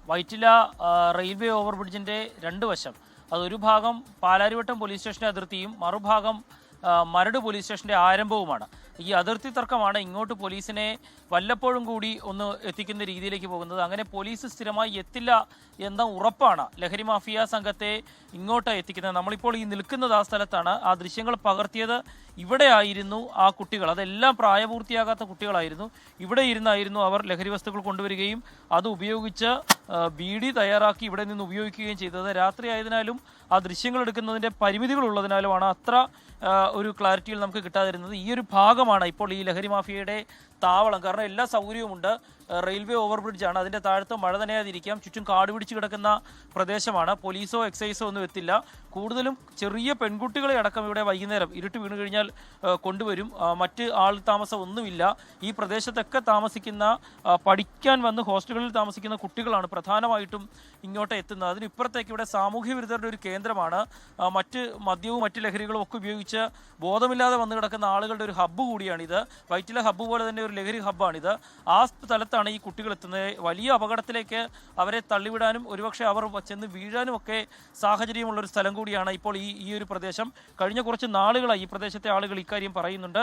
Vyttila railway ഓവർബ്രിഡ്ജിൻ്റെ രണ്ട് വശം, അതൊരു ഭാഗം പാലാരിവട്ടം പോലീസ് സ്റ്റേഷൻ്റെ അതിർത്തിയും മറുഭാഗം മരട് പോലീസ് സ്റ്റേഷൻ്റെ ആരംഭവുമാണ്. ഈ അതിർത്തി തർക്കമാണ് ഇങ്ങോട്ട് പോലീസിനെ വല്ലപ്പോഴും കൂടി ഒന്ന് എത്തിക്കുന്ന രീതിയിലേക്ക് പോകുന്നത്. അങ്ങനെ പോലീസ് സ്ഥിരമായി എത്തില്ല എന്ന ഉറപ്പാണ് ലഹരി മാഫിയ സംഘത്തെ ഇങ്ങോട്ട് എത്തിക്കുന്നത്. നമ്മളിപ്പോൾ ഈ നിൽക്കുന്നത് ആ സ്ഥലത്താണ്. ആ ദൃശ്യങ്ങൾ പകർത്തിയത് ഇവിടെ ആയിരുന്നു. ആ കുട്ടികൾ അതെല്ലാം പ്രായപൂർത്തിയാകാത്ത കുട്ടികളായിരുന്നു. ഇവിടെ ഇരുന്നായിരുന്നു അവർ ലഹരി വസ്തുക്കൾ കൊണ്ടുവരികയും അത് ഉപയോഗിച്ച് ബീഡി തയ്യാറാക്കി ഇവിടെ നിന്ന് ഉപയോഗിക്കുകയും ചെയ്തത്. രാത്രി ആയതിനാലും ആ ദൃശ്യങ്ങൾ എടുക്കുന്നതിൻ്റെ പരിമിതികളുള്ളതിനാലുമാണ് അത്ര ഒരു ക്ലാരിറ്റിയിൽ നമുക്ക് കിട്ടാതിരുന്നത്. ഈ ഒരു ഭാഗമാണ് ഇപ്പോൾ ഈ ലഹരി മാഫിയയുടെ താവളം. കാരണം എല്ലാ സൗകര്യവുമുണ്ട്. റെയിൽവേ ഓവർബ്രിഡ്ജാണ്, അതിൻ്റെ താഴത്ത് മഴ നനയാതിരിക്കാം. ചുറ്റും കാട് പിടിച്ച് കിടക്കുന്ന പ്രദേശമാണ്. പോലീസോ എക്സൈസോ ഒന്നും എത്തില്ല. കൂടുതലും ചെറിയ പെൺകുട്ടികളെ അടക്കം ഇവിടെ വൈകുന്നേരം ഇരുട്ട് വീണ് കഴിഞ്ഞാൽ കൊണ്ടുവരും. മറ്റ് ആൾ താമസം ഒന്നുമില്ല. ഈ പ്രദേശത്തൊക്കെ താമസിക്കുന്ന പഠിക്കാൻ വന്ന് ഹോസ്റ്റലുകളിൽ താമസിക്കുന്ന കുട്ടികളാണ് പ്രധാനമായിട്ടും ഇങ്ങോട്ട് എത്തുന്നത്. അതിനിപ്പുറത്തേക്ക് ഇവിടെ സാമൂഹ്യ വിരുദ്ധരുടെ ഒരു കേന്ദ്രമാണ്. മറ്റ് മദ്യവും മറ്റ് ലഹരികളും ഒക്കെ ഉപയോഗിച്ച് ബോധമില്ലാതെ വന്നു കിടക്കുന്ന ആളുകളുടെ ഒരു ഹബ്ബ് കൂടിയാണിത്. വൈറ്റില ഹബ്ബ് പോലെ തന്നെ ഒരു ലഹരി ഹബ്ബാണിത്. ആ സ്ഥലത്താണ് ഈ കുട്ടികൾ എത്തുന്നത്. വലിയ അപകടത്തിലേക്ക് അവരെ തള്ളിവിടാനും ഒരുപക്ഷെ അവർ ചെന്ന് വീഴാനും ഒക്കെ സാഹചര്യമുള്ളൊരു സ്ഥലം കൂടിയാണ് ഇപ്പോൾ ഈ ഒരു പ്രദേശം. കഴിഞ്ഞ കുറച്ച് നാളുകളായി ഈ പ്രദേശത്തെ ആളുകൾ ഇക്കാര്യം പറയുന്നുണ്ട്.